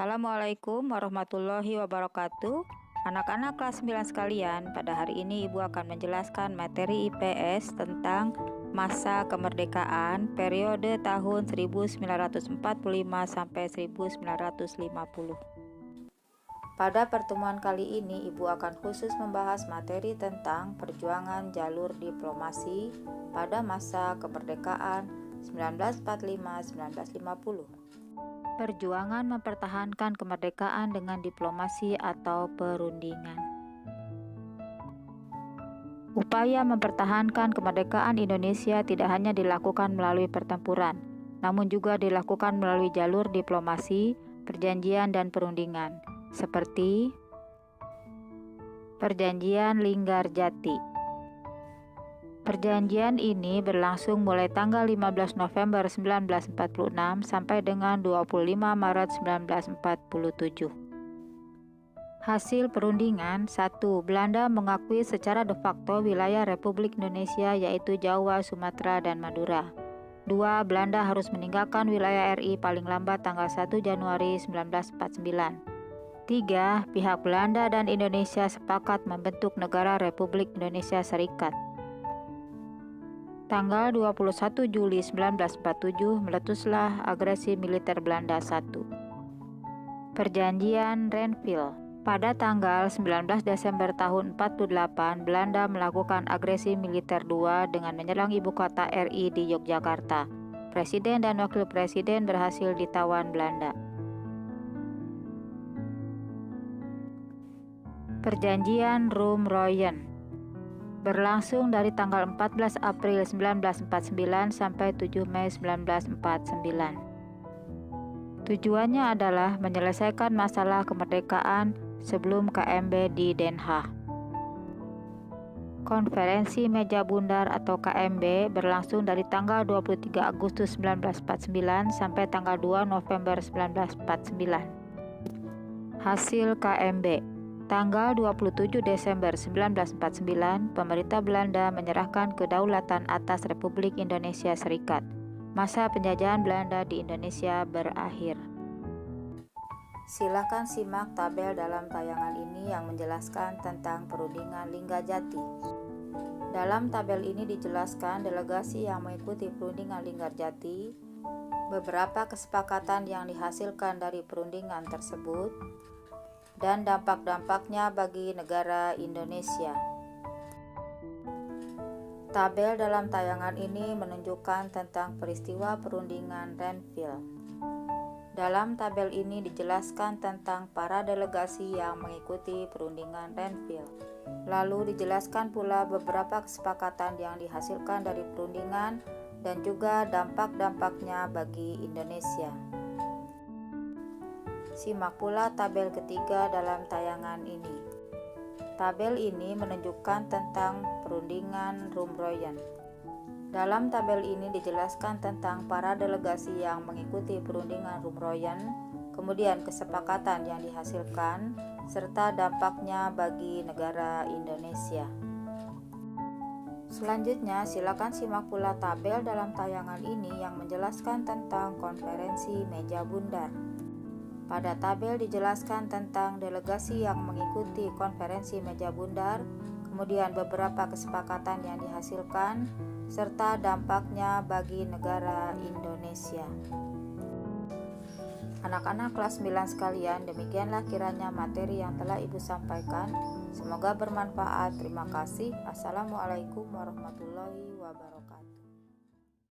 Assalamualaikum warahmatullahi wabarakatuh. Anak-anak kelas 9 sekalian, pada hari ini Ibu akan menjelaskan materi IPS tentang masa kemerdekaan periode tahun 1945 sampai 1950. Pada pertemuan kali ini Ibu akan khusus membahas materi tentang perjuangan jalur diplomasi pada masa kemerdekaan 1945-1950. Perjuangan mempertahankan kemerdekaan dengan diplomasi atau perundingan. Upaya mempertahankan kemerdekaan Indonesia tidak hanya dilakukan melalui pertempuran, namun juga dilakukan melalui jalur diplomasi, perjanjian dan perundingan, seperti Perjanjian Linggarjati. Perjanjian ini berlangsung mulai tanggal 15 November 1946 sampai dengan 25 Maret 1947. Hasil perundingan: 1. Belanda mengakui secara de facto wilayah Republik Indonesia yaitu Jawa, Sumatera, dan Madura. 2. Belanda harus meninggalkan wilayah RI paling lambat tanggal 1 Januari 1949. 3. Pihak Belanda dan Indonesia sepakat membentuk negara Republik Indonesia Serikat. Tanggal 21 Juli 1947 meletuslah agresi militer Belanda 1. Perjanjian Renville. Pada tanggal 19 Desember tahun 48, Belanda melakukan agresi militer 2 dengan menyerang ibu kota RI di Yogyakarta. Presiden dan wakil presiden berhasil ditawan Belanda. Perjanjian Rum-Royen berlangsung dari tanggal 14 April 1949 sampai 7 Mei 1949. Tujuannya adalah menyelesaikan masalah kemerdekaan sebelum KMB di Den Haag. Konferensi Meja Bundar atau KMB berlangsung dari tanggal 23 Agustus 1949 sampai tanggal 2 November 1949. Hasil KMB: tanggal 27 Desember 1949, pemerintah Belanda menyerahkan kedaulatan atas Republik Indonesia Serikat. Masa penjajahan Belanda di Indonesia berakhir. Silakan simak tabel dalam tayangan ini yang menjelaskan tentang perundingan Linggarjati. Dalam tabel ini dijelaskan delegasi yang mengikuti perundingan Linggarjati, beberapa kesepakatan yang dihasilkan dari perundingan tersebut, dan dampak-dampaknya bagi negara Indonesia. Tabel dalam tayangan ini menunjukkan tentang peristiwa perundingan Renville. Dalam tabel ini dijelaskan tentang para delegasi yang mengikuti perundingan Renville. Lalu dijelaskan pula beberapa kesepakatan yang dihasilkan dari perundingan dan juga dampak-dampaknya bagi Indonesia. Simak pula tabel ketiga dalam tayangan ini. Tabel ini menunjukkan tentang perundingan Rum-Royen. Dalam tabel ini dijelaskan tentang para delegasi yang mengikuti perundingan Rum-Royen, kemudian kesepakatan yang dihasilkan, serta dampaknya bagi negara Indonesia. Selanjutnya, silakan simak pula tabel dalam tayangan ini yang menjelaskan tentang konferensi Meja Bundar. Pada tabel dijelaskan tentang delegasi yang mengikuti konferensi Meja Bundar, kemudian beberapa kesepakatan yang dihasilkan, serta dampaknya bagi negara Indonesia. Anak-anak kelas 9 sekalian, demikianlah kiranya materi yang telah Ibu sampaikan. Semoga bermanfaat. Terima kasih. Assalamualaikum warahmatullahi wabarakatuh.